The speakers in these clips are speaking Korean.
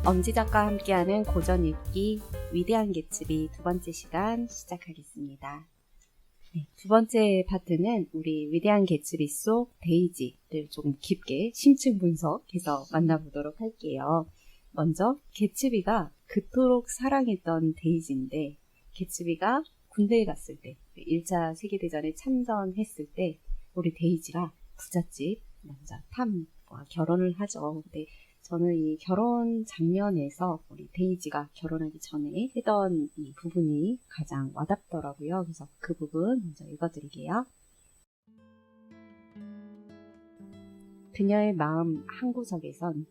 엄지 작가와 함께하는 고전 읽기 위대한 개츠비 두 번째 시간 시작하겠습니다. 네, 두 번째 파트는 우리 위대한 개츠비 속 데이지를 좀 깊게 심층 분석해서 만나보도록 할게요. 먼저 개츠비가 그토록 사랑했던 데이지인데, 개츠비가 군대에 갔을 때 1차 세계대전에 참전했을 때 우리 데이지가 부잣집 남자 탐과 결혼을 하죠. 근데 저는 이 결혼 장면에서 우리 데이지가 결혼하기 전에 했던 이 부분이 가장 와닿더라고요. 그래서 그 부분 먼저 읽어드릴게요. 그녀의 마음 한구석에선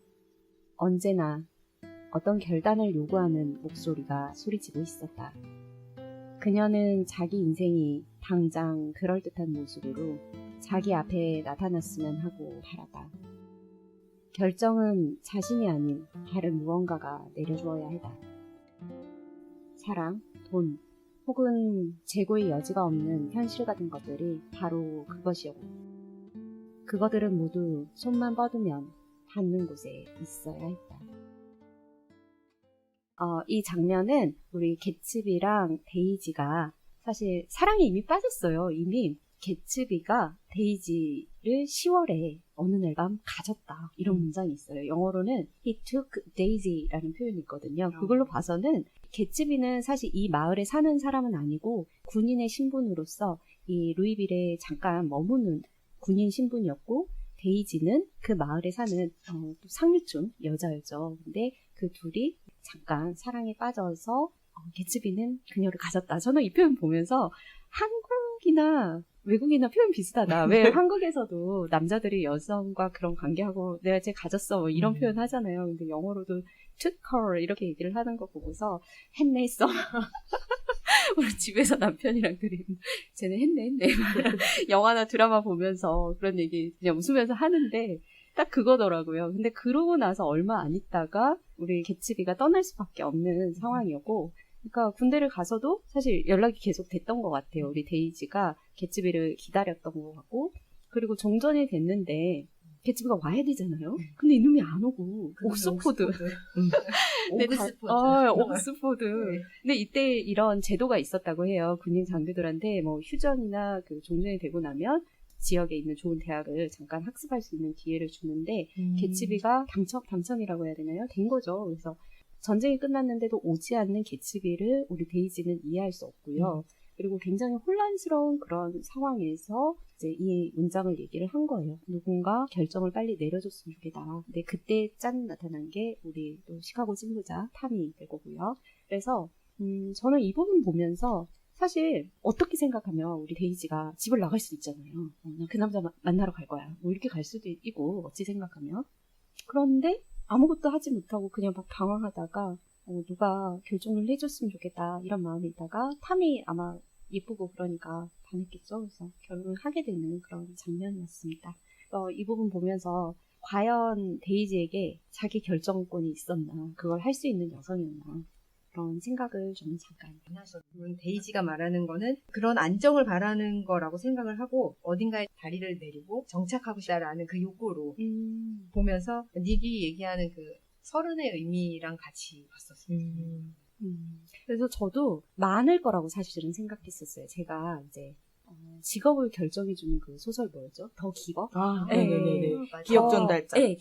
언제나 어떤 결단을 요구하는 목소리가 소리치고 있었다. 그녀는 자기 인생이 당장 그럴듯한 모습으로 자기 앞에 나타났으면 하고 바라다. 결정은 자신이 아닌 다른 무언가가 내려주어야 했다. 사랑, 돈, 혹은 재고의 여지가 없는 현실 같은 것들이 바로 그것이었고, 그것들은 모두 손만 뻗으면 닿는 곳에 있어야 했다. 이 장면은 우리 개츠비랑 데이지가 사실 사랑에 이미 빠졌어요. 이미 개츠비가 데이지를 10월에 어느 날 밤 가졌다, 이런 문장이 있어요. 영어로는 he took Daisy라는 표현이 있거든요. 그걸로 봐서는 개츠비는 사실 이 마을에 사는 사람은 아니고 군인의 신분으로서 이 루이빌에 잠깐 머무는 군인 신분이었고, 데이지는 그 마을에 사는 상류층 여자였죠. 근데 그 둘이 잠깐 사랑에 빠져서 개츠비는 그녀를 가졌다. 저는 이 표현 보면서 한국이나 외국이나 표현 비슷하다. 왜 한국에서도 남자들이 여성과 그런 관계하고 내가 쟤 가졌어 뭐 이런 표현 하잖아요. 근데 영어로도 took her 이렇게 얘기를 하는 거 보고서 했네 했어. 우리 집에서 남편이랑 그림 쟤는 했네 영화나 드라마 보면서 그런 얘기 그냥 웃으면서 하는데 딱 그거더라고요. 근데 그러고 나서 얼마 안 있다가 우리 개츠비가 떠날 수밖에 없는 상황이었고, 그러니까 군대를 가서도 사실 연락이 계속 됐던 것 같아요. 우리 데이지가 개츠비를 기다렸던 것 같고, 그리고 종전이 됐는데 개츠비가 와야 되잖아요. 근데 이놈이 안 오고 옥스포드. 옥스포드. 네. 근데 이때 이런 제도가 있었다고 해요. 군인 장교들한테 뭐 휴전이나 그 종전이 되고 나면 지역에 있는 좋은 대학을 잠깐 학습할 수 있는 기회를 주는데, 개츠비가 당첨이라고 해야 되나요? 된 거죠. 그래서 전쟁이 끝났는데도 오지 않는 개츠비를 우리 데이지는 이해할 수 없고요. 그리고 굉장히 혼란스러운 그런 상황에서 이제 이 문장을 얘기를 한 거예요. 누군가 결정을 빨리 내려줬으면 좋겠다. 근데 그때 짠 나타난 게 우리 또 시카고 찐부자 탐이 될 거고요. 그래서 저는 이 부분 보면서 사실 어떻게 생각하면 우리 데이지가 집을 나갈 수도 있잖아요. 나 그 남자 만나러 갈 거야. 뭐 이렇게 갈 수도 있고, 어찌 생각하면. 그런데 아무것도 하지 못하고 그냥 막 방황하다가 누가 결정을 해줬으면 좋겠다 이런 마음이 있다가 탐이 아마 예쁘고 그러니까 반했겠죠. 그래서 결혼을 하게 되는 그런 장면이었습니다. 이 부분 보면서 과연 데이지에게 자기 결정권이 있었나, 그걸 할 수 있는 여성이었나, 그런 생각을 좀 잠깐 물론 데이지가 말하는 거는 그런 안정을 바라는 거라고 생각을 하고 어딘가에 다리를 내리고 정착하고 싶다라는 그 욕구로 보면서 닉이 얘기하는 그 서른의 의미랑 같이 봤었어요. 그래서 저도 많을 거라고 사실은 생각했었어요. 제가 이제 직업을 결정해주는 그 소설 뭐였죠? 더 기버? 네네네. 맞아요. 기억 전달자. 네,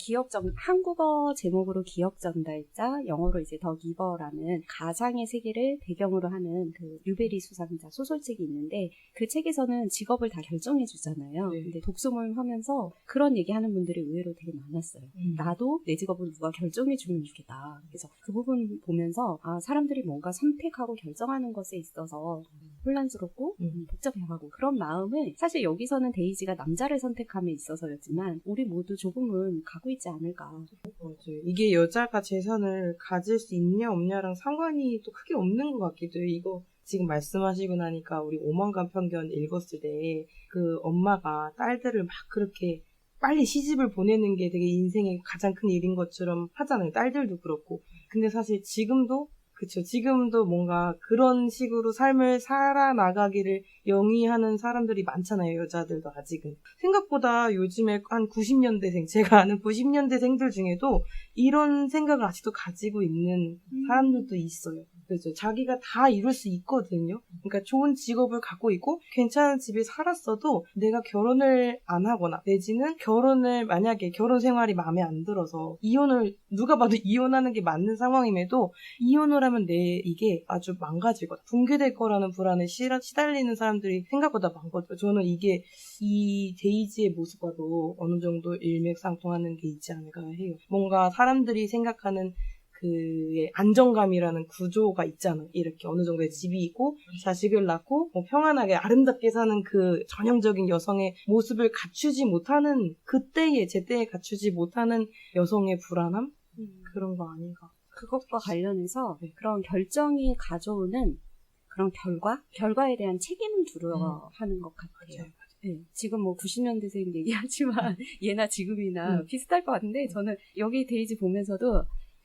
한국어 제목으로 기억 전달자, 영어로 이제 더 기버라는 가상의 세계를 배경으로 하는 그 류베리 수상자 소설책이 있는데, 그 책에서는 직업을 다 결정해주잖아요. 네. 근데 독서모임 하면서 그런 얘기하는 분들이 의외로 되게 많았어요. 나도 내 직업을 누가 결정해주면 좋겠다. 그래서 그 부분 보면서 사람들이 뭔가 선택하고 결정하는 것에 있어서 혼란스럽고 복잡해하고 그런 마음은 사실 여기서는 데이지가 남자를 선택함에 있어서였지만 우리 모두 조금은 가고 있지 않을까. 맞아요. 이게 여자가 재산을 가질 수 있냐 없냐랑 상관이 또 크게 없는 것 같기도 해요. 이거 지금 말씀하시고 나니까 우리 오만간 편견 읽었을 때 그 엄마가 딸들을 막 그렇게 빨리 시집을 보내는 게 되게 인생의 가장 큰 일인 것처럼 하잖아요. 딸들도 그렇고. 근데 사실 지금도 그쵸. 지금도 뭔가 그런 식으로 삶을 살아나가기를 영위하는 사람들이 많잖아요. 여자들도 아직은. 생각보다 요즘에 한 90년대생, 제가 아는 90년대생들 중에도 이런 생각을 아직도 가지고 있는 사람들도 있어요. 그렇죠. 자기가 다 이룰 수 있거든요. 그러니까 좋은 직업을 갖고 있고 괜찮은 집에 살았어도 내가 결혼을 안 하거나 내지는 결혼을 만약에 결혼 생활이 마음에 안 들어서 이혼을 누가 봐도 이혼하는 게 맞는 상황임에도 이혼을 하면 이게 아주 망가질 거다. 붕괴될 거라는 불안에 시달리는 사람들이 생각보다 많거든요. 저는 이게 이 데이지의 모습과도 어느 정도 일맥상통하는 게 있지 않을까 해요. 뭔가 사람들이 생각하는 그의 안정감이라는 구조가 있잖아요. 이렇게 어느 정도의 집이 있고 자식을 낳고 뭐 평안하게 아름답게 사는 그 전형적인 여성의 모습을 갖추지 못하는 제때에 갖추지 못하는 여성의 불안함? 그런 거 아닌가. 그것과 관련해서 네. 그런 결정이 가져오는 그런 결과에 대한 책임을 두려워 하는 것 같아요. 맞아요. 네, 지금 뭐 90년대생 얘기하지만 예나 지금이나 비슷할 것 같은데 저는 여기 데이지 보면서도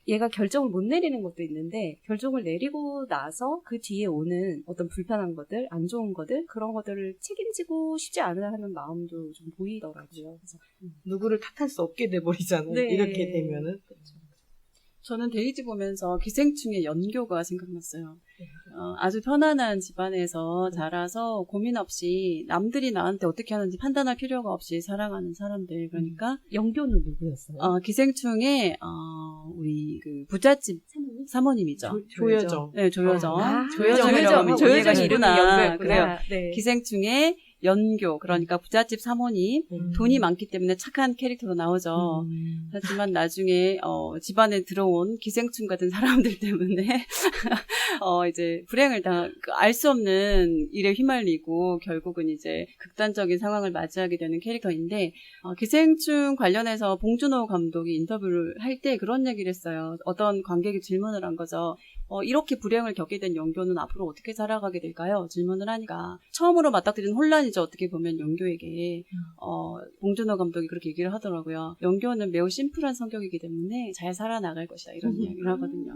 얘가 결정을 못 내리는 것도 있는데 결정을 내리고 나서 그 뒤에 오는 어떤 불편한 것들, 안 좋은 것들 그런 것들을 책임지고 싶지 않아 하는 마음도 좀 보이더라고요. 그래서 누구를 탓할 수 없게 돼버리잖아요. 네. 이렇게 되면은. 저는 데이지 보면서 기생충의 연교가 생각났어요. 아주 편안한 집안에서 자라서 고민 없이 남들이 나한테 어떻게 하는지 판단할 필요가 없이 살아가는 사람들. 그러니까 연교는 누구였어요? 기생충의 우리 그 부잣집 사모님이죠. 조여정. 네, 조여정. 조여정이라고 조여정이구나. 그래요. 네. 기생충의 연교, 그러니까 부잣집 사모님, 돈이 많기 때문에 착한 캐릭터로 나오죠. 하지만 나중에 집안에 들어온 기생충 같은 사람들 때문에 이제 불행을 알 수 없는 일에 휘말리고 결국은 이제 극단적인 상황을 맞이하게 되는 캐릭터인데 기생충 관련해서 봉준호 감독이 인터뷰를 할 때 그런 얘기를 했어요. 어떤 관객이 질문을 한 거죠. 이렇게 불행을 겪게 된 연교는 앞으로 어떻게 살아가게 될까요? 질문을 하니까 처음으로 맞닥뜨리는 혼란이죠. 어떻게 보면 연교에게 봉준호 감독이 그렇게 얘기를 하더라고요. 연교는 매우 심플한 성격이기 때문에 잘 살아나갈 것이다 이런 이야기를 하거든요.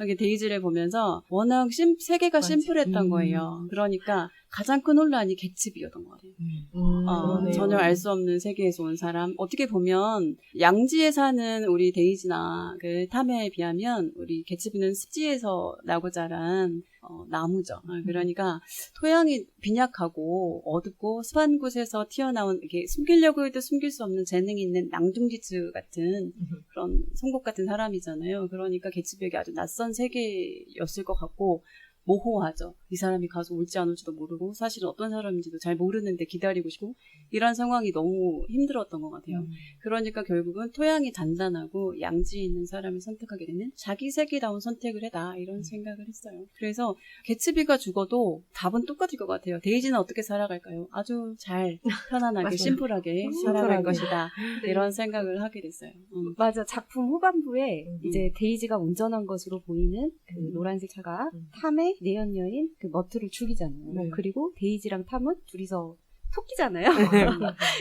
이게 데이지를 보면서 워낙 세계가 심플했던 거예요. 그러니까 가장 큰 혼란이 개츠비였던 것 같아요. 전혀 알 수 없는 세계에서 온 사람. 어떻게 보면 양지에 사는 우리 데이지나 그 탐에 비하면 우리 개츠비는 습지에서 나고 자란 나무죠. 그러니까 토양이 빈약하고 어둡고 습한 곳에서 튀어나온 이렇게 숨기려고 해도 숨길 수 없는 재능이 있는 낭중지추 같은 그런 송곳 같은 사람이잖아요. 그러니까 개츠비에게 아주 낯선 세계였을 것 같고 모호하죠. 이 사람이 가서 올지 안 올지도 모르고 사실은 어떤 사람인지도 잘 모르는데 기다리고 싶고 이런 상황이 너무 힘들었던 것 같아요. 그러니까 결국은 토양이 단단하고 양지에 있는 사람을 선택하게 되는 자기 세계다운 선택을 해라 이런 생각을 했어요. 그래서 개츠비가 죽어도 답은 똑같을 것 같아요. 데이지는 어떻게 살아갈까요? 아주 잘 편안하게 심플하게 살아갈 것이다. 네. 이런 생각을 하게 됐어요. 맞아. 작품 후반부에 이제 데이지가 운전한 것으로 보이는 그 노란색 차가 탐의 내연 여인 그 머트를 죽이잖아요. 네. 그리고 데이지랑 탐은 둘이서 토끼잖아요.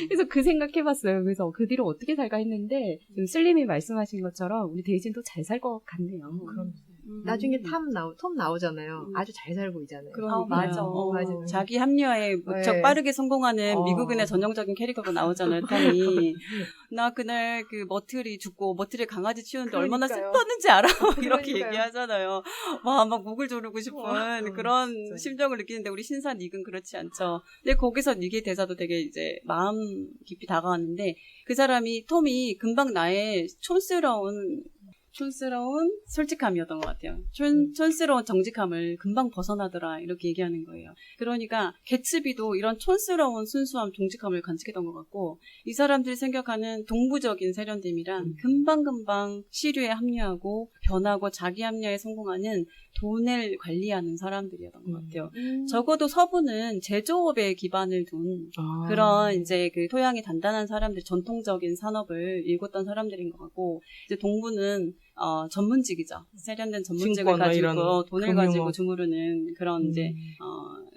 그래서 그 생각해봤어요. 그래서 그 뒤로 어떻게 살까 했는데 지금 슬림이 말씀하신 것처럼 우리 데이지는 또 잘 살 것 같네요. 그럼. 나중에 톰 나오잖아요. 아주 잘 살고 있잖아요. 맞아. 맞아요. 자기 합리화에 무척 네. 빠르게 성공하는 미국인의 전형적인 캐릭터가 나오잖아요. 탐이. 나 그날 그 머틀이 죽고 머틀이 강아지 치우는데 얼마나 그러니까요. 슬펐는지 알아? 이렇게 그러니까요. 얘기하잖아요. 와, 막 목을 조르고 싶은 그런 진짜. 심정을 느끼는데 우리 신사 닉은 그렇지 않죠. 근데 거기서 닉의 대사도 되게 이제 마음 깊이 다가왔는데 그 사람이 톰이 금방 나의 촌스러운 솔직함이었던 것 같아요. 촌스러운 정직함을 금방 벗어나더라 이렇게 얘기하는 거예요. 그러니까 개츠비도 이런 촌스러운 순수함, 정직함을 간직했던 것 같고 이 사람들이 생각하는 동부적인 세련됨이란 금방금방 시류에 합류하고 변하고 자기 합리화에 성공하는 돈을 관리하는 사람들이었던 것 같아요. 적어도 서부는 제조업에 기반을 둔 그런 이제 그 토양이 단단한 사람들, 전통적인 산업을 일궜던 사람들인 것 같고 이제 동부는 전문직이죠. 세련된 전문직을 증권, 가지고 돈을 금융업. 가지고 주무르는 그런 이제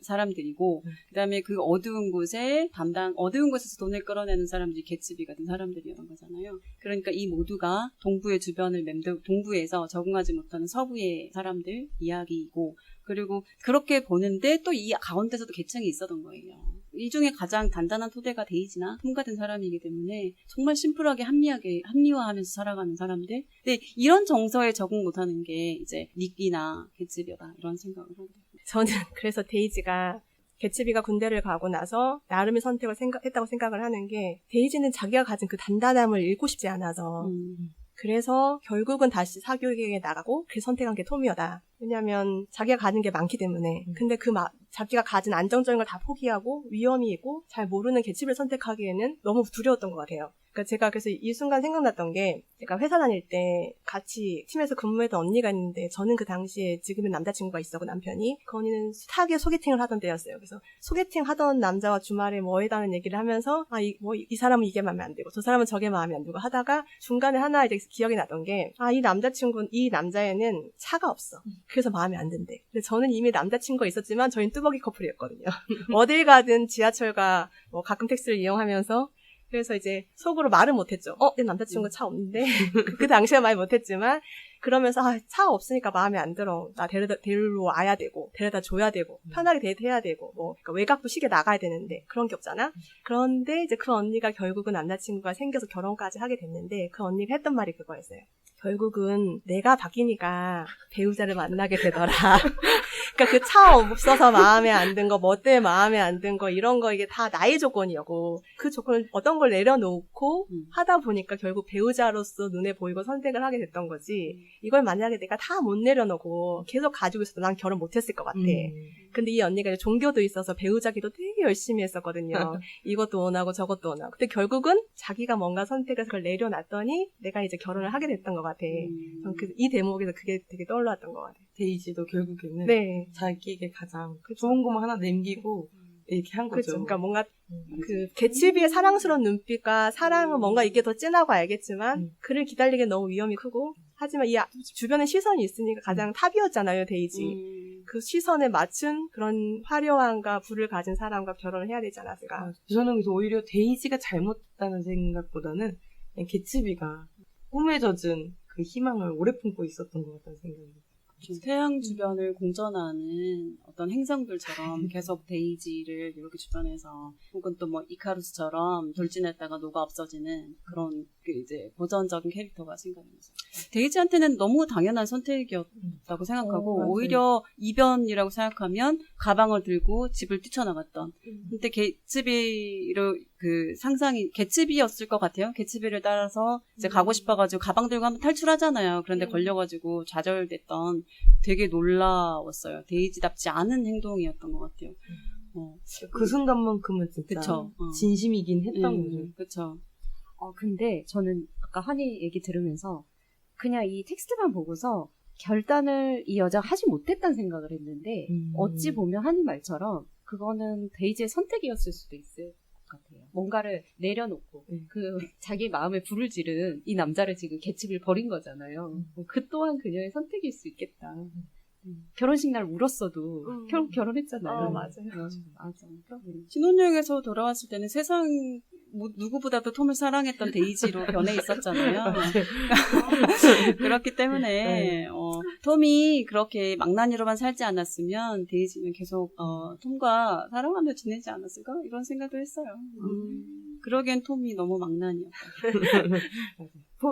사람들이고, 그다음에 그 어두운 곳에서 돈을 끌어내는 사람들이 개츠비 같은 사람들이었던 거잖아요. 그러니까 이 모두가 동부의 주변을 동부에서 적응하지 못하는 서부의 사람들 이야기이고, 그리고 그렇게 보는데 또 이 가운데서도 계층이 있었던 거예요. 이 중에 가장 단단한 토대가 데이지나 톰 같은 사람이기 때문에 정말 심플하게 합리화하면서 살아가는 사람들. 근데 이런 정서에 적응 못하는 게 이제 닉이나 개츠비다 이런 생각을 하게 돼요. 저는 그래서 데이지가 개츠비가 군대를 가고 나서 나름의 선택을 했다고 생각을 하는 게, 데이지는 자기가 가진 그 단단함을 잃고 싶지 않아서 그래서 결국은 다시 사교육에 나가고 그 선택한 게 톰이었다. 왜냐하면 자기가 가진 게 많기 때문에. 근데 자기가 가진 안정적인 걸 다 포기하고 위험이 있고 잘 모르는 개츠비를 선택하기에는 너무 두려웠던 것 같아요. 그러니까 제가 그래서 이 순간 생각났던 게, 제가 회사 다닐 때 같이 팀에서 근무했던 언니가 있는데, 저는 그 당시에 지금은 남자친구가 있었고 남편이, 그 언니는 숱하게 소개팅을 하던 때였어요. 그래서 소개팅 하던 남자와 주말에 뭐 해다는 얘기를 하면서 이 사람은 이게 마음에 안 들고 저 사람은 저게 마음에 안 들고 하다가 중간에 하나 이제 기억이 나던 게, 이 남자애는 차가 없어. 그래서 마음에 안 든대. 근데 저는 이미 남자친구가 있었지만 저희는 뚜벅이 커플이었거든요. 어딜 가든 지하철과 뭐 가끔 택시를 이용하면서, 그래서 이제 속으로 말은 못했죠. 내 남자친구 차 없는데. 그 당시에 말 못했지만, 그러면서 차 없으니까 마음에 안 들어. 나 데리러 와야 되고, 데려다 줘야 되고, 편하게 데이트해야 되고, 그러니까 외곽도 쉽게 나가야 되는데 그런 게 없잖아. 그런데 이제 그 언니가 결국은 남자친구가 생겨서 결혼까지 하게 됐는데, 그 언니가 했던 말이 그거였어요. 결국은 내가 바뀌니까 배우자를 만나게 되더라. 그러니까 그 차 없어서 마음에 안 든 거, 뭐 때문에 마음에 안 든 거, 이런 거 이게 다 나의 조건이었고, 그 조건을 어떤 걸 내려놓고 하다 보니까 결국 배우자로서 눈에 보이고 선택을 하게 됐던 거지. 이걸 만약에 내가 다 못 내려놓고 계속 가지고 있어도 난 결혼 못했을 것 같아. 근데 이 언니가 이제 종교도 있어서 배우자기도 되게 열심히 했었거든요. 이것도 원하고 저것도 원하고. 근데 결국은 자기가 뭔가 선택해서 그걸 내려놨더니 내가 이제 결혼을 하게 됐던 것 같아. 전 이 대목에서 그게 되게 떠올랐던 것 같아요. 데이지도 결국에는 네. 자기에게 가장 좋은 것만 하나 남기고 이렇게 한 거죠. 그렇죠. 그러니까 뭔가 그 개츠비의 사랑스러운 눈빛과 사랑은 뭔가 이게 더 진하고 알겠지만 그를 기다리기엔 너무 위험이 크고, 하지만 이 주변에 시선이 있으니까 가장 탑이었잖아요, 데이지. 그 시선에 맞춘 그런 화려함과 부를 가진 사람과 결혼을 해야 되지 않았을까. 저는 그래서 오히려 데이지가 잘못했다는 생각보다는 그냥 개츠비가 꿈에 젖은 그 희망을 오래 품고 있었던 것 같다는 생각이 들어요. 태양 주변을 공전하는 어떤 행성들처럼 계속 데이지를 이렇게 주변에서, 혹은 또 뭐 이카루스처럼 돌진했다가 녹아 없어지는 그런 그 이제 고전적인 캐릭터가 생각이 나서, 데이지한테는 너무 당연한 선택이었다고 생각하고, 오히려 이변이라고 생각하면 가방을 들고 집을 뛰쳐나갔던. 근데 개츠비를 개츠비였을 것 같아요. 개츠비를 따라서 이제 가고 싶어가지고 가방 들고 한번 탈출하잖아요. 그런데 걸려가지고 좌절됐던, 되게 놀라웠어요. 데이지답지 않은 행동이었던 것 같아요. 그 순간만큼은 진짜 그쵸. 진심이긴 했던 거죠. 그쵸. 근데 저는 아까 환희 얘기 들으면서 그냥 이 텍스트만 보고서 결단을 이 여자가 하지 못했다는 생각을 했는데, 어찌 보면 환희 말처럼 그거는 데이지의 선택이었을 수도 있을 것 같아요. 뭔가를 내려놓고 그 자기 마음에 불을 지른 이 남자를 지금 개츠비를 버린 거잖아요. 그 또한 그녀의 선택일 수 있겠다. 결혼식 날 울었어도 결국 결혼했잖아요. 맞아요. 맞아. 신혼여행에서 돌아왔을 때는 세상 누구보다도 톰을 사랑했던 데이지로 변해 있었잖아요. 그렇기 때문에 톰이 그렇게 망나니로만 살지 않았으면 데이지는 계속 톰과 사랑하며 지내지 않았을까? 이런 생각도 했어요. 그러기엔 톰이 너무 망나니였다.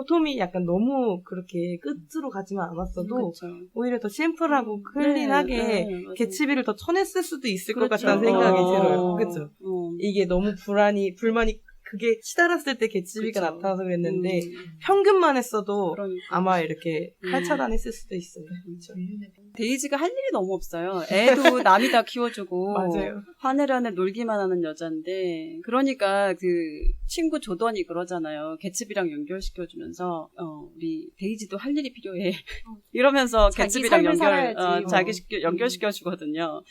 톰이 약간 너무 그렇게 끝으로 가지만 않았어도 오히려 더 심플하고 클린하게 개츠비를 더 쳐냈을 수도 있을 것 같다는 생각이 들어요. 그렇죠? 이게 너무 불만이 그게 치달았을 때 개츠비가 나타나서 그랬는데 평균만 했어도 아마 이렇게 칼차단했을 수도 있어요. 그렇죠? 데이지가 할 일이 너무 없어요. 애도 남이 다 키워주고 맞아요. 하늘하늘 놀기만 하는 여잔데, 그러니까 그 친구 조던이 그러잖아요. 개츠비랑 연결시켜주면서 우리 데이지도 할 일이 필요해. 이러면서 개츠비랑 연결시켜주거든요.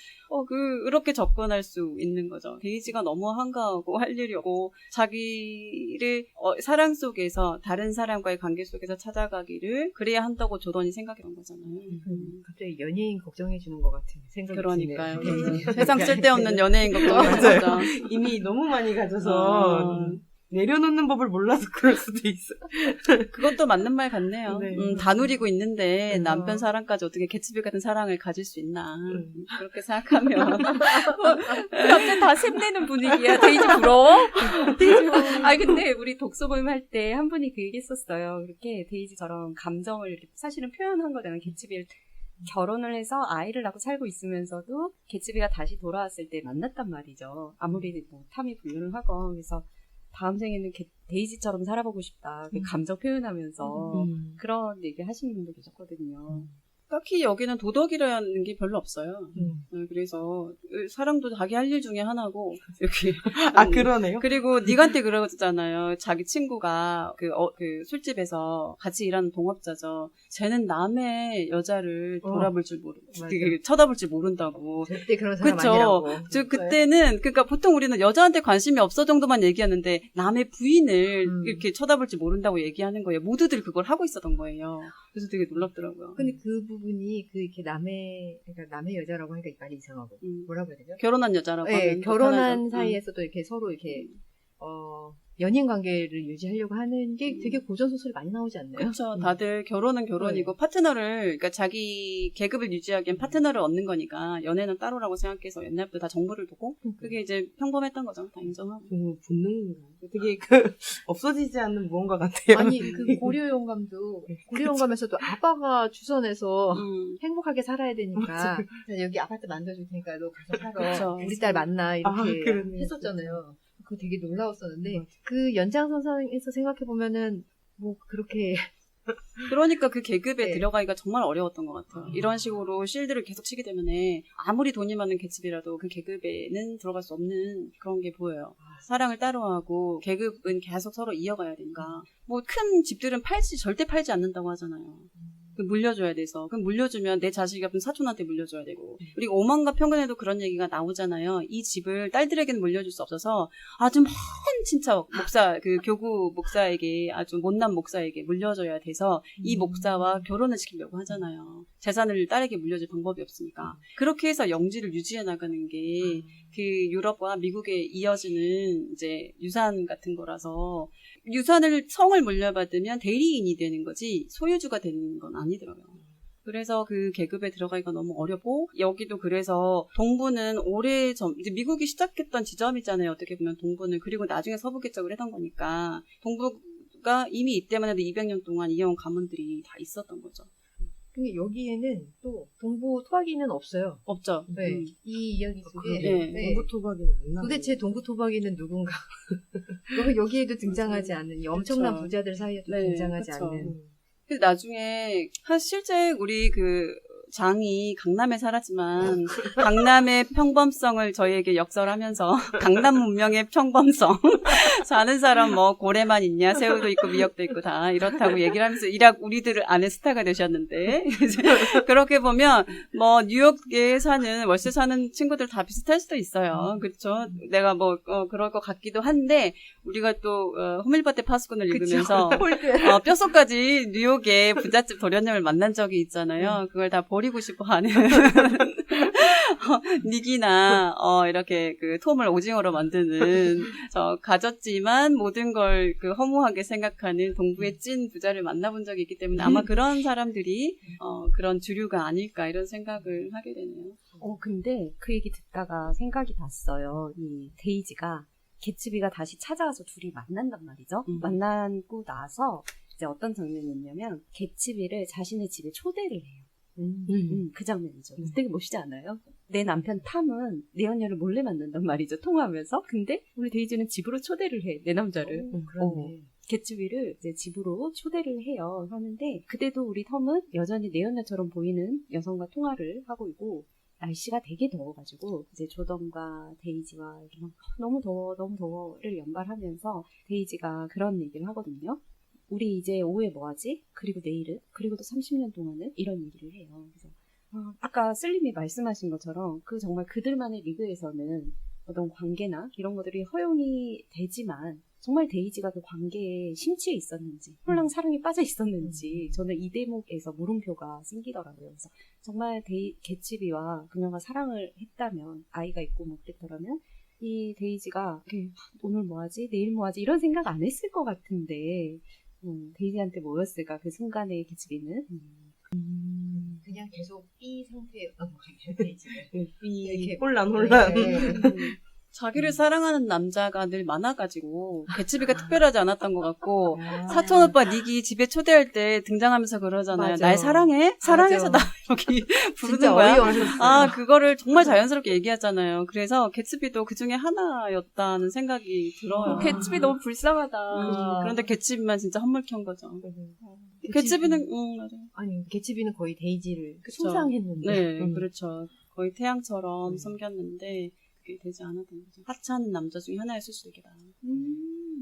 그렇게 접근할 수 있는 거죠. 데이지가 너무 한가하고 할 일이 없고 자기를 사랑 속에서 다른 사람과의 관계 속에서 찾아가기를 그래야 한다고 조던이 생각했던 거잖아요. 갑자기 연예인 걱정해 주는 것 같은 생각이 그러니까요. 드네요. 세상 쓸데없는 연예인 걱정을 하죠. 이미 너무 많이 가져서 내려놓는 법을 몰라서 그럴 수도 있어. 그것도 맞는 말 같네요. 네. 다 누리고 있는데 남편 사랑까지 어떻게 개츠비 같은 사랑을 가질 수 있나. 그렇게 생각하면. 갑자기 다 샘내는 분위기야. 데이지 부러워? 데이지 부러워. 아, 근데 우리 독서 모임 할 때 한 분이 그 얘기 했었어요. 이렇게 데이지처럼 감정을 이렇게 사실은 표현한 거잖아요. 개츠비를 결혼을 해서 아이를 낳고 살고 있으면서도 개츠비가 다시 돌아왔을 때 만났단 말이죠. 아무리 뭐 탐이 불륜을 하건. 그래서 다음 생에는 데이지처럼 살아보고 싶다. 감정 표현하면서 그런 얘기 하시는 분도 계셨거든요. 딱히 여기는 도덕이라는 게 별로 없어요. 그래서 사랑도 자기 할 일 중에 하나고 이렇게 그러네요. 그리고 니한테 그러잖아요. 자기 친구가 그 술집에서 같이 일하는 동업자죠. 쟤는 남의 여자를 돌아볼 줄 쳐다볼 줄 모른다고. 절대 그런 사람 그쵸? 아니라고. 그때는 그러니까 보통 우리는 여자한테 관심이 없어 정도만 얘기하는데 남의 부인을 이렇게 쳐다볼 줄 모른다고 얘기하는 거예요. 모두들 그걸 하고 있었던 거예요. 그래서 되게 놀랍더라고요. 근데 그 부분이 이렇게 남의 여자라고 하니까 말이 이상하고 뭐라고 해야 되죠? 결혼한 여자라고 네, 하면 결혼한 사이에서도 이렇게 서로 이렇게 연인 관계를 유지하려고 하는 게 되게 고전 소설이 많이 나오지 않나요? 그렇죠. 다들 결혼은 결혼이고 파트너를 그러니까 자기 계급을 유지하기엔 파트너를 얻는 거니까 연애는 따로라고 생각해서 옛날부터 다 정보를 두고 그게 이제 평범했던 거죠. 다 인정하고. 본능인가? 되게 없어지지 않는 무언가 같아요. 아니 그 고려 영감도 고려 영감에서도 아빠가 주선해서 행복하게 살아야 되니까 자, 여기 아파트 만들어줄 테니까 너 가서 살아. 그쵸. 우리 딸 만나 이렇게 그러네. 했었잖아요. 그거 되게 놀라웠었는데 그 연장선상에서 생각해 보면은 뭐 그렇게 그러니까 그 계급에 네. 들어가기가 정말 어려웠던 것 같아요. 이런 식으로 실드를 계속 치게 되면은 아무리 돈이 많은 계집이라도 그 계급에는 들어갈 수 없는 그런 게 보여요. 사랑을 따로 하고 계급은 계속 서로 이어가야 되니까. 뭐 큰 집들은 절대 팔지 않는다고 하잖아요. 물려줘야 돼서. 그럼 물려주면 내 자식이 같은 사촌한테 물려줘야 되고. 그리고 오만과 평균에도 그런 얘기가 나오잖아요. 이 집을 딸들에게는 물려줄 수 없어서 아주 먼 친척 교구 목사에게 아주 못난 목사에게 물려줘야 돼서 이 목사와 결혼을 시키려고 하잖아요. 재산을 딸에게 물려줄 방법이 없으니까. 그렇게 해서 영지를 유지해 나가는 게 그 유럽과 미국에 이어지는 이제 유산 같은 거라서 성을 물려받으면 대리인이 되는 거지 소유주가 되는 건 아니더라고요. 그래서 그 계급에 들어가기가 너무 어렵고 여기도 그래서 동부는 이제 미국이 시작했던 지점이잖아요. 어떻게 보면 동부는. 그리고 나중에 서부 개척을 했던 거니까 동부가 이미 이때만 해도 200년 동안 이어온 가문들이 다 있었던 거죠. 근데 여기에는 또 동부 토박이는 없어요. 없죠. 네. 이 이야기 속에 네. 동부 토박이는 안 나와요. 도대체 동부 토박이는 누군가? 여기에도 등장하지 않는 이 엄청난 그쵸. 부자들 사이에도 네, 등장하지 그쵸. 않는. 근데 나중에 실제 우리 장이 강남에 살았지만 강남의 평범성을 저희에게 역설하면서 강남 문명의 평범성 사는 사람 뭐 고래만 있냐 새우도 있고 미역도 있고 다 이렇다고 얘기를 하면서 우리들 안에 스타가 되셨는데 그렇게 보면 뭐 뉴욕에 월세 사는 친구들 다 비슷할 수도 있어요. 그렇죠. 내가 뭐 그럴 것 같기도 한데 우리가 또 호밀밭의 파수꾼을 읽으면서 뼛속까지 뉴욕의 부잣집 도련님을 만난 적이 있잖아요. 그걸 다 버리고 싶어하는 닉이나 이렇게 그 톰을 오징어로 만드는 가졌지만 모든 걸 허무하게 생각하는 동부의 찐 부자를 만나본 적이 있기 때문에 아마 그런 사람들이 그런 주류가 아닐까 이런 생각을 하게 되네요. 근데 그 얘기 듣다가 생각이 났어요. 이 데이지가 개츠비가 다시 찾아와서 둘이 만난단 말이죠. 만나고 나서 이제 어떤 장면이었냐면 개츠비를 자신의 집에 초대를 해요. 그 장면이죠. 되게 멋있지 않아요? 내 남편 탐은 내 언니를 몰래 만난단 말이죠. 통화하면서. 근데 우리 데이지는 집으로 초대를 해. 내 남자를. 그러네. 개츠비를 이제 집으로 초대를 해요. 하는데 그때도 우리 텀은 여전히 내 언니처럼 보이는 여성과 통화를 하고 있고 날씨가 되게 더워가지고 이제 조던과 데이지와 이렇게 막 너무 더워를 연발하면서 데이지가 그런 얘기를 하거든요. 우리 이제 오후에 뭐 하지? 그리고 내일은? 그리고 또 30년 동안은? 이런 얘기를 해요. 그래서 아까 슬림이 말씀하신 것처럼 정말 그들만의 리그에서는 어떤 관계나 이런 것들이 허용이 되지만 정말 데이지가 그 관계에 심취해 있었는지, 홀랑 사랑에 빠져 있었는지, 저는 이 대목에서 물음표가 생기더라고요. 그래서 정말 개츠비와 그녀가 사랑을 했다면, 아이가 있고 뭐 그랬더라면, 이 데이지가 오늘 뭐하지? 내일 뭐하지? 이런 생각 안 했을 것 같은데, 데이지한테 뭐였을까? 그 순간에 개츠비는. 그냥 계속 이 상태였던 것 같아요, 데이지는. 이 혼란. 자기를 사랑하는 남자가 늘 많아가지고 개츠비가 특별하지 않았던 것 같고 사촌 오빠 닉이 집에 초대할 때 등장하면서 그러잖아요. 맞아. 날 사랑해? 사랑해서 나 여기 부르는 거야? 아, 그거를 정말 자연스럽게 얘기하잖아요. 그래서 개츠비도 그 중에 하나였다는 생각이 들어요. 개츠비 너무 불쌍하다. 그런데 개츠비만 진짜 헛물킨 거죠. 개츠비는 맞아. 아니 개츠비는 거의 데이지를 그쵸. 숭상했는데. 네, 그렇죠. 거의 태양처럼 섬겼는데 그게 되지 않았던 거죠. 하찮은 남자 중에 하나였을 수도 있겠다.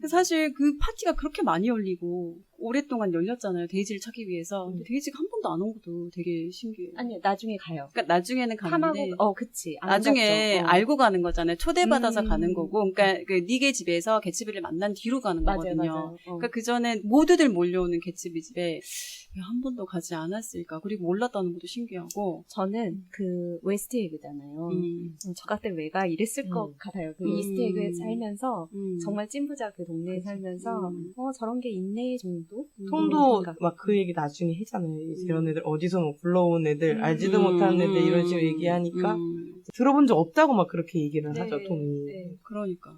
사실 그 파티가 그렇게 많이 열리고 오랫동안 열렸잖아요. 데이지를 찾기 위해서. 근데 데이지가 한 번도 안 온 것도 되게 신기해요. 아니, 나중에 가요. 그러니까 나중에는 가는데 그치. 안 나중에 갔죠. 알고 가는 거잖아요. 초대받아서 가는 거고. 그러니까 그 닉의 집에서 개츠비를 만난 뒤로 가는 거거든요. 맞아요. 그러니까 그 전에 모두들 몰려오는 개츠비 집에 왜 한 번도 가지 않았을까. 그리고 몰랐다는 것도 신기하고. 저는 그 웨스트 에그잖아요. 저같은 왜가 이랬을 것 같아요. 그 이스트 에그에 살면서 정말 찐부자 그 동네에 살면서 저런 게 있네 정도? 톰도 막 그 얘기 나중에 하잖아요. 이런 애들 어디서 뭐 불러온 애들 알지도 못하는 애들 이런 식으로 얘기하니까 들어본 적 없다고 막 그렇게 얘기를 하죠, 톰이. 네. 그러니까.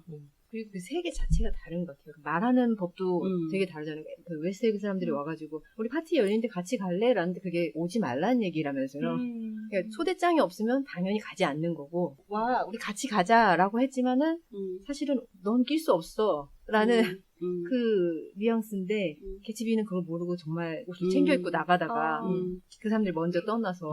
그리고 그 세계 자체가 다른 것 같아요. 말하는 법도 되게 다르잖아요. 그 웨스트에그 사람들이 와가지고 우리 파티 열리는데 같이 갈래? 라는데 그게 오지 말라는 얘기라면서요. 그러니까 초대장이 없으면 당연히 가지 않는 거고 와 우리 같이 가자라고 했지만은 사실은 넌 낄 수 없어 라는 그 뉘앙스인데 개츠비는 그걸 모르고 정말 옷을 챙겨 입고 나가다가 그 사람들이 먼저 떠나서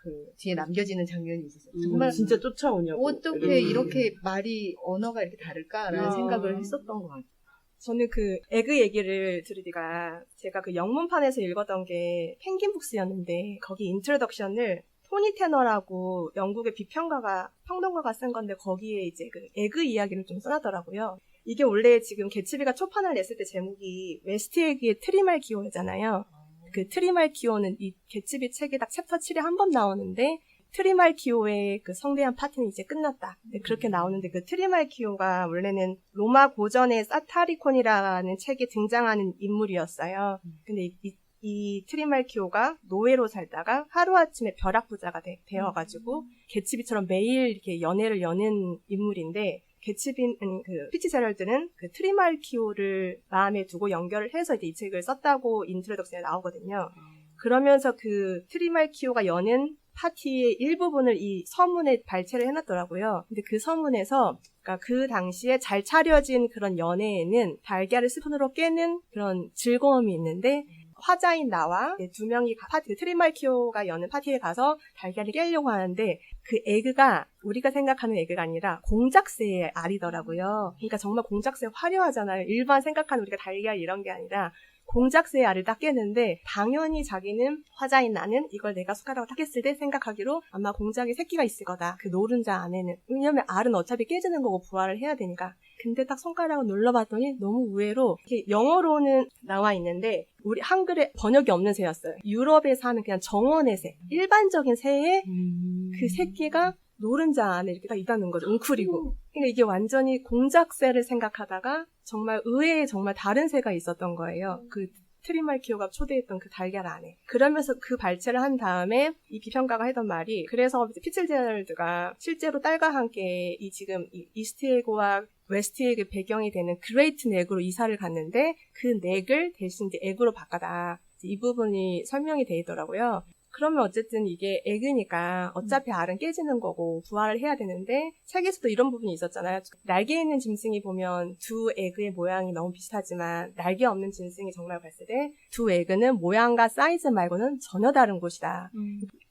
그 뒤에 남겨지는 장면이 있었어요. 정말 진짜 쫓아오냐고. 어떻게 이렇게 말이 언어가 이렇게 다를까라는 생각을 했었던 것 같아요. 저는 그 에그 얘기를 들으니까 제가 그 영문판에서 읽었던 게 펭귄북스였는데 거기 인트로덕션을 토니 테너라고 영국의 평론가가 쓴 건데 거기에 이제 그 에그 이야기를 좀 써놨더라고요. 이게 원래 지금 개츠비가 초판을 냈을 때 제목이 웨스트 에그의 트리말 기호잖아요. 그 트리말 기호는 이 개츠비 책에 딱 챕터 7에 한 번 나오는데 트리말 기호의 그 성대한 파티는 이제 끝났다. 그렇게 나오는데 그 트리말 기호가 원래는 로마 고전의 사타리콘이라는 책에 등장하는 인물이었어요. 근데 이 트리말 기호가 노예로 살다가 하루아침에 벼락부자가 되어가지고 개츠비처럼 매일 이렇게 연애를 여는 인물인데 그 피치제럴드는 그 트리말 키오를 마음에 두고 연결을 해서 이제 이 책을 썼다고 인트로덕션에 나오거든요. 그러면서 그 트리말 키오가 여는 파티의 일부분을 이 서문에 발췌를 해놨더라고요. 근데 그 서문에서 그러니까 그 당시에 잘 차려진 그런 연애에는 달걀을 스푼으로 깨는 그런 즐거움이 있는데 화자인 나와 두 명이 트리말 키오가 여는 파티에 가서 달걀을 깨려고 하는데 그 에그가 우리가 생각하는 에그가 아니라 공작새의 알이더라고요. 그러니까 정말 공작새 화려하잖아요. 일반 생각하는 우리가 달걀 이런 게 아니라 공작새의 알을 딱 깨는데 당연히 자기는 화자인 나는 이걸 내가 숟가락으로 딱 깼을 때 생각하기로 아마 공작에 새끼가 있을 거다. 그 노른자 안에는. 왜냐면 알은 어차피 깨지는 거고 부화를 해야 되니까. 근데 딱 손가락을 눌러봤더니 너무 의외로 이렇게 영어로는 나와 있는데 우리 한글에 번역이 없는 새였어요. 유럽에 사는 그냥 정원의 새. 일반적인 새의 그 새끼가 노른자 안에 이렇게 딱 있다는 거죠. 웅크리고. 그러니까 이게 완전히 공작새를 생각하다가 정말 의외의 정말 다른 새가 있었던 거예요. 그 트리말키오가 초대했던 그 달걀 안에. 그러면서 그 발췌를 한 다음에 이 비평가가 하던 말이 그래서 피츠제럴드가 실제로 딸과 함께 이 지금 이스트 에그와 웨스트 에그 배경이 되는 그레이트 넥으로 이사를 갔는데 그 넥을 대신 이제 에그로 바꿔다. 이 부분이 설명이 돼 있더라고요. 그러면 어쨌든 이게 에그니까 어차피 알은 깨지는 거고 부화를 해야 되는데 책에서도 이런 부분이 있었잖아요. 날개 있는 짐승이 보면 두 에그의 모양이 너무 비슷하지만 날개 없는 짐승이 정말 봤을 때 두 에그는 모양과 사이즈 말고는 전혀 다른 곳이다.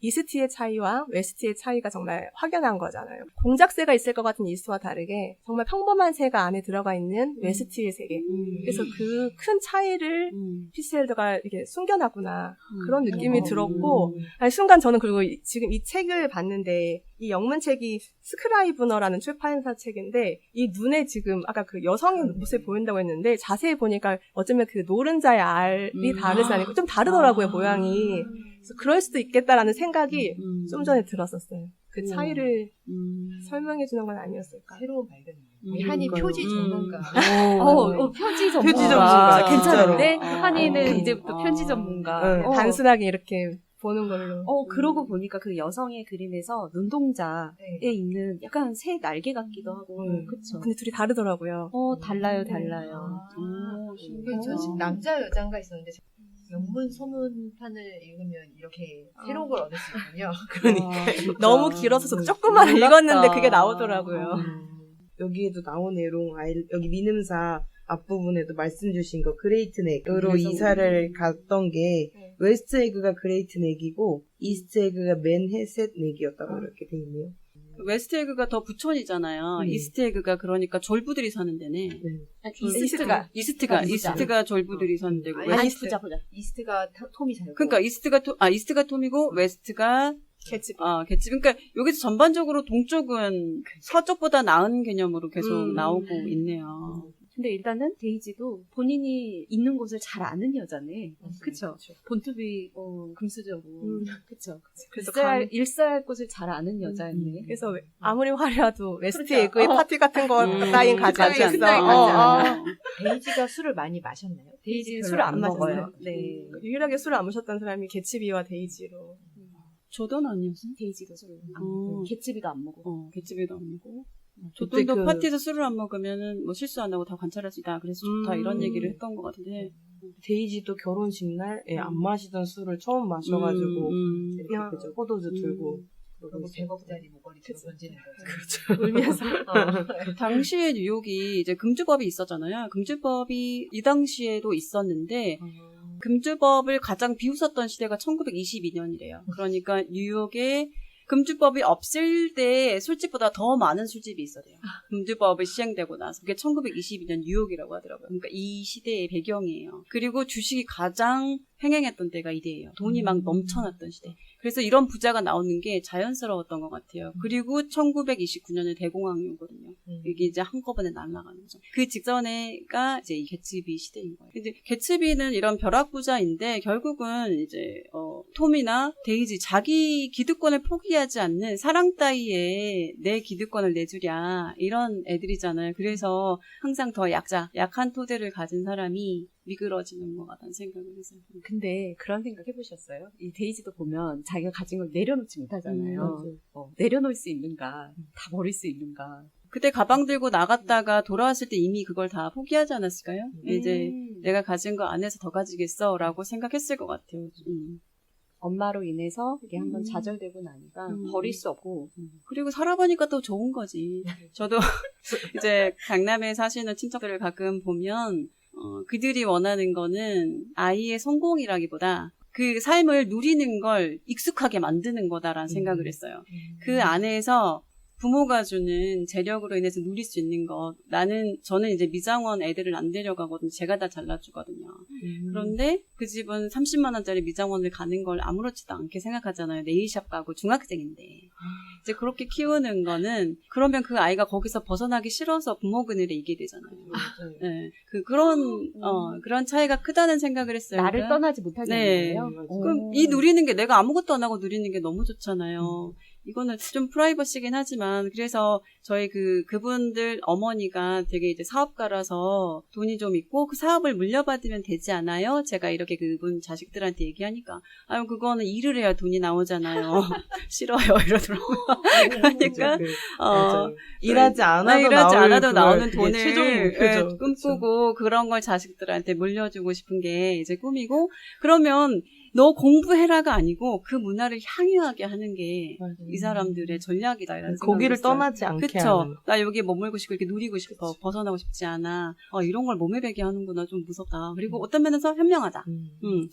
이스트의 차이와 웨스트의 차이가 정말 확연한 거잖아요. 공작새가 있을 것 같은 이스트와 다르게 정말 평범한 새가 안에 들어가 있는 웨스트의 세계. 그래서 그 큰 차이를 피츠제럴드가 이렇게 숨겨놨구나. 그런 느낌이 들었고 아니, 순간 저는 그리고 지금 이 책을 봤는데 이 영문책이 스크라이브너라는 출판사 책인데 이 눈에 지금 아까 그 여성의 모습이 보인다고 했는데 자세히 보니까 어쩌면 그 노른자의 알이 다르지 않고 좀 다르더라고요 모양이. 그래서 그럴 수도 있겠다라는 생각이 좀 전에 들었었어요. 그 차이를 설명해 주는 건 아니었을까. 새로운 발견이에요. 한이 표지 전문가. 표지 전문가. 표지 전문가. 괜찮은데? 진짜로. 한이는 이제부터 표지 전문가. 네. 단순하게 이렇게 보는 걸로. 그러고 보니까 그 여성의 그림에서 눈동자에 네. 있는 약간 새 날개 같기도 하고, 그쵸. 근데 둘이 다르더라고요. 달라요. 저 지금 남자 여자인가 있었는데 영문 소문판을 읽으면 이렇게 새로운 걸 얻을 수 있군요. 그러니까. 너무 길어서 저도 조금만 읽었는데 그게 나오더라고요. 여기에도 나온 내용, 여기 민음사 앞부분에도 말씀 주신 거, 그레이트 넥으로 그래서 이사를 갔던 게, 웨스트 에그가 그레이트 넥이고, 이스트 에그가 맨헤셋 넥이었다고 이렇게 돼 있네요. 웨스트 에그가 더 부촌이잖아요. 이스트 에그가 그러니까 졸부들이 사는 데네. 이스트가 졸부들이 사는 데고. 아니, 보자. 이스트가 톰이 살고. 그러니까 이스트가 톰이고 웨스트가 개집. 개집. 그러니까 여기서 전반적으로 동쪽은 서쪽보다 나은 개념으로 계속 나오고 있네요. 근데 일단은 데이지도 본인이 있는 곳을 잘 아는 여자네. 그쵸? 본투비, 금수저고. 그쵸? 그래서 일사할 곳을 잘 아는 여자였네. 그래서 아무리 화려해도 웨스트 그렇죠. 에그의 파티 같은 거 따윈 가지 가지 않겠어. 않나. 데이지가 술을 많이 마셨나요? 데이지 별로 술을 안 마셨어요? 먹어요. 네. 유일하게 술을 안 마셨던 사람이 개츠비와 데이지로. 조던 아니었어요? 데이지도 술을 안 먹고. 개츠비도 안 먹어. 개집에도 안 먹고. 그때 조던도 파티에서 술을 안 먹으면은 뭐 실수 안 하고 다 관찰할 수 있다. 그래서 좋다. 이런 얘기를 했던 것 같은데. 데이지도 결혼식 날 안 마시던 술을 처음 마셔가지고 이렇게 그죠? 포도주 들고 그리고 100억짜리 목걸이 들고 던지는 거죠. 울면서. 당시에 뉴욕이 이제 금주법이 있었잖아요. 금주법이 이 당시에도 있었는데 금주법을 가장 비웃었던 시대가 1922년이래요. 그러니까 뉴욕에 금주법이 없을 때 술집보다 더 많은 술집이 있어요. 금주법이 시행되고 나서 그게 1922년 뉴욕이라고 하더라고요. 그러니까 이 시대의 배경이에요. 그리고 주식이 가장 횡행했던 때가 이때예요. 돈이 막 넘쳐났던 시대. 그래서 이런 부자가 나오는 게 자연스러웠던 것 같아요. 그리고 1929년에 대공황이거든요. 이게 이제 한꺼번에 날아가는 거죠. 그 직전에가 이제 이 개츠비 시대인 거예요. 근데 개츠비는 이런 벼락부자인데 결국은 이제 톰이나 데이지 자기 기득권을 포기하지 않는 사랑 따위에 내 기득권을 내주랴 이런 애들이잖아요. 그래서 항상 더 약한 토대를 가진 사람이 미끄러지는 것 같다는 생각을 해서. 근데 그런 생각 해보셨어요? 이 데이지도 보면 자기가 가진 걸 내려놓지 못하잖아요. 내려놓을 수 있는가? 다 버릴 수 있는가? 그때 가방 들고 나갔다가 돌아왔을 때 이미 그걸 다 포기하지 않았을까요? 이제 내가 가진 거 안에서 더 가지겠어 라고 생각했을 것 같아요. 엄마로 인해서 이게 한번 좌절되고 나니까 버릴 수 없고. 그리고 살아보니까 또 좋은 거지. 저도 이제 강남에 사시는 친척들을 가끔 보면 그들이 원하는 거는 아이의 성공이라기보다 그 삶을 누리는 걸 익숙하게 만드는 거다라는 생각을 했어요. 그 안에서 부모가 주는 재력으로 인해서 누릴 수 있는 것. 저는 이제 미장원 애들을 안 데려가거든요. 제가 다 잘라주거든요. 그런데 그 집은 30만 원짜리 미장원을 가는 걸 아무렇지도 않게 생각하잖아요. 네일샵 가고 중학생인데. 이제 그렇게 키우는 거는 그러면 그 아이가 거기서 벗어나기 싫어서 부모 그늘에 있게 되잖아요. 네. 그런 차이가 크다는 생각을 했어요. 나를 떠나지 못하게 네. 하는 거예요? 그럼 이 누리는 게 내가 아무것도 안 하고 누리는 게 너무 좋잖아요. 이거는 좀 프라이버시긴 하지만 그래서 저희 그분들 어머니가 되게 이제 사업가라서 돈이 좀 있고 그 사업을 물려받으면 되지 않아요? 제가 이렇게 그분 자식들한테 얘기하니까 아유 그거는 일을 해야 돈이 나오잖아요. 싫어요 이러더라고요. 그러니까 일하지 않아도 나오는 그게 최종 돈을 목표죠. 꿈꾸고 그런 걸 자식들한테 물려주고 싶은 게 이제 꿈이고 그러면 너 공부해라가 아니고 그 문화를 향유하게 하는 게 이 사람들의 전략이다. 이런 거기를 생각이 떠나지 않게 그쵸. 하는. 나 여기에 머물고 싶고 이렇게 누리고 싶어. 벗어나고 싶지 않아. 이런 걸 몸에 배게 하는구나. 좀 무섭다. 그리고 어떤 면에서 현명하다.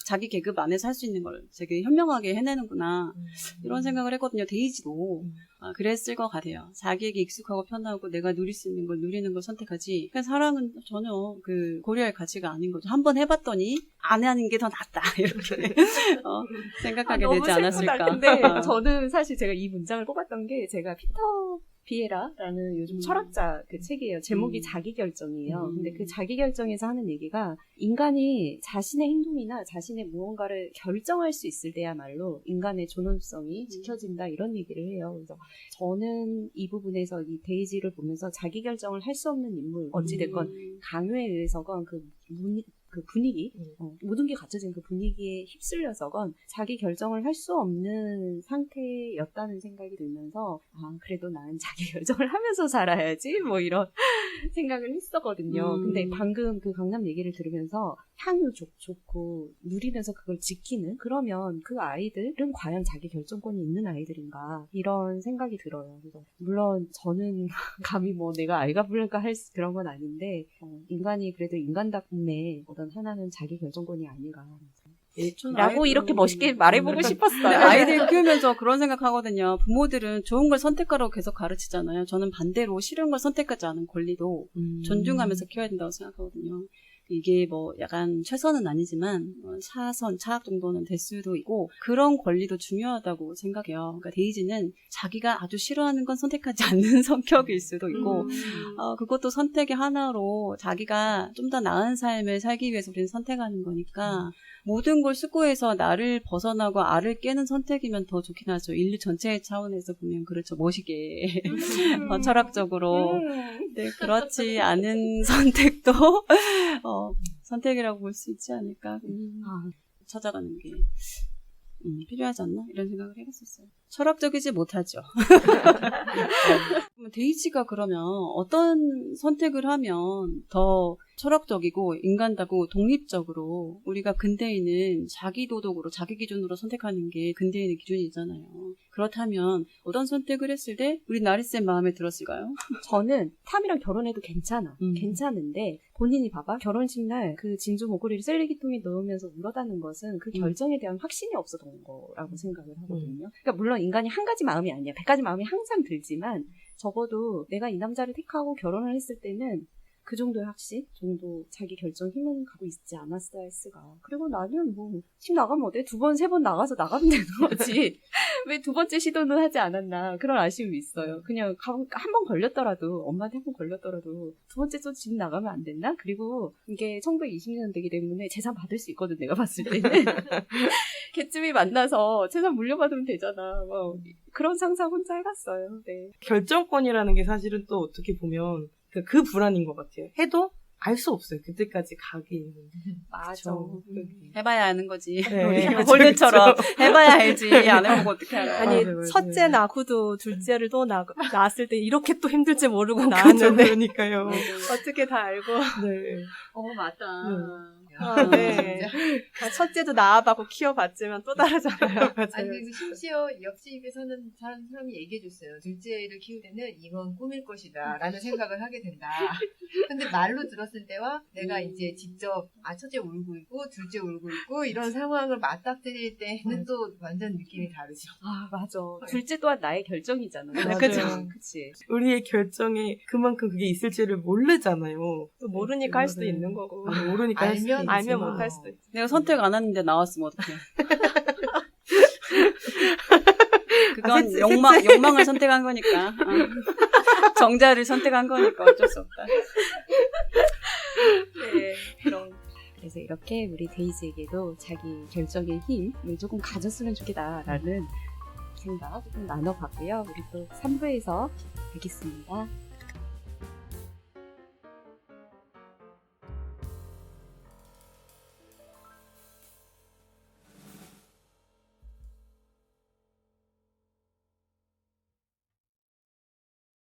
자기 계급 안에서 할 수 있는 걸 되게 현명하게 해내는구나. 이런 생각을 했거든요. 데이지도. 그랬을 것 같아요. 자기에게 익숙하고 편하고 내가 누릴 수 있는 걸 누리는 걸 선택하지. 그러니까 사랑은 전혀 고려할 가치가 아닌 거죠. 한번 해봤더니 안 하는 게 더 낫다 이렇게 생각하게 되지 않았을까. 근데 저는 사실 제가 이 문장을 뽑았던 게 제가 피터 비에라라는 요즘 철학자 그 책이에요. 제목이 자기결정이에요. 근데 그 자기결정에서 하는 얘기가 인간이 자신의 행동이나 자신의 무언가를 결정할 수 있을 때야말로 인간의 존엄성이 지켜진다 이런 얘기를 해요. 그래서 저는 이 부분에서 이 데이지를 보면서 자기결정을 할 수 없는 인물 어찌됐건 강요에 의해서건 그 분위기, 모든 게 갖춰진 그 분위기에 휩쓸려서건 자기 결정을 할 수 없는 상태였다는 생각이 들면서 그래도 나는 자기 결정을 하면서 살아야지 뭐 이런 생각을 했었거든요. 근데 방금 그 강남 얘기를 들으면서 향유 좋고 누리면서 그걸 지키는 그러면 그 아이들은 과연 자기 결정권이 있는 아이들인가 이런 생각이 들어요. 그래서 물론 저는 감히 뭐 내가 알가불가 할 그런 건 아닌데 인간이 그래도 인간답게 어떤 하나는 자기 결정권이 아닌가 라고 이렇게 멋있게 말해보고 싶었어요. 아이들 키우면서 그런 생각하거든요. 부모들은 좋은 걸 선택하라고 계속 가르치잖아요. 저는 반대로 싫은 걸 선택하지 않은 권리도 존중하면서 키워야 된다고 생각하거든요. 이게 뭐 약간 최선은 아니지만 차선, 차악 정도는 될 수도 있고 그런 권리도 중요하다고 생각해요. 그러니까 데이지는 자기가 아주 싫어하는 건 선택하지 않는 성격일 수도 있고 그것도 선택의 하나로 자기가 좀 더 나은 삶을 살기 위해서 우리는 선택하는 거니까 모든 걸 숙고해서 나를 벗어나고 알을 깨는 선택이면 더 좋긴 하죠. 인류 전체의 차원에서 보면 그렇죠. 멋있게 철학적으로 네, 그렇지 않은 선택도 선택이라고 볼 수 있지 않을까 찾아가는 게 필요하지 않나 이런 생각을 해봤었어요. 철학적이지 못하죠. 데이지가 그러면 어떤 선택을 하면 더 철학적이고 인간다고 독립적으로 우리가 근대인은 자기 도덕으로 자기 기준으로 선택하는 게 근대인의 기준이잖아요. 그렇다면 어떤 선택을 했을 때 우리 나리쌤 마음에 들었을까요? 저는 탐이랑 결혼해도 괜찮은데 본인이 봐봐 결혼식 날 그 진주 목걸이를 쓰레기통에 넣으면서 울어다는 것은 그 결정에 대한 확신이 없었던 거라고 생각을 하거든요. 그러니까 물론 인간이 한 가지 마음이 아니야. 100가지 마음이 항상 들지만 적어도 내가 이 남자를 택하고 결혼을 했을 때는 그 정도의 확신 정도 자기 결정 힘은 갖고 있지 않았어야 했을까. 그리고 나는 뭐 집 나가면 어때? 2번, 3번 나가서 나가면 되는 거지. 왜 2번째 시도는 하지 않았나 그런 아쉬움이 있어요. 그냥 한 번 걸렸더라도 엄마한테 한 번 걸렸더라도 2번째 또 집 나가면 안 됐나? 그리고 이게 1920년대이기 때문에 재산 받을 수 있거든 내가 봤을 때는. 개쯤이 만나서 재산 물려받으면 되잖아. 뭐 그런 상상 혼자 해봤어요. 네. 결정권이라는 게 사실은 또 어떻게 보면 그 불안인 것 같아요. 해도 알 수 없어요. 그때까지 가기. 맞아. 해봐야 아는 거지. 네, 우리 그쵸, 홀든처럼 해봐야 알지. 안 해보고 어떻게 알아. 아니 맞아요. 첫째 낳고도 둘째를 또 낳았을 때 이렇게 또 힘들지 모르고 그렇죠. 낳았는데 그러니까요. 어떻게 다 알고. 네. 맞다. 네. 첫째도 낳아봤고 키워봤지만 또 다르잖아요. 아니 그래서 심지어 옆집에 사는 사람이 얘기해줬어요. 둘째를 키울 때는 이건 꿈일 것이다 라는 생각을 하게 된다. 근데 말로 들었을 때와 내가 이제 직접 첫째 울고 있고 둘째 울고 있고 이런 상황을 맞닥뜨릴 때는 또 완전 느낌이 다르죠. 맞아. 둘째 또한 나의 결정이잖아. 맞아요. 그치? 그치. 우리의 결정에 그만큼 그게 있을지를 모르잖아요. 또 모르니까 할 수도 있는 거고. 모르니까 할 수도 알면 있지만. 못할 수도 있지. 내가 선택 안 했는데 나왔으면 어떡해. 그건 욕망을 선택한 거니까. 정자를 선택한 거니까 어쩔 수 없다. 네. 그래서 이렇게 우리 데이지에게도 자기 결정의 힘을 조금 가졌으면 좋겠다라는 생각 조금 나눠봤고요. 우리 또 3부에서 뵙겠습니다.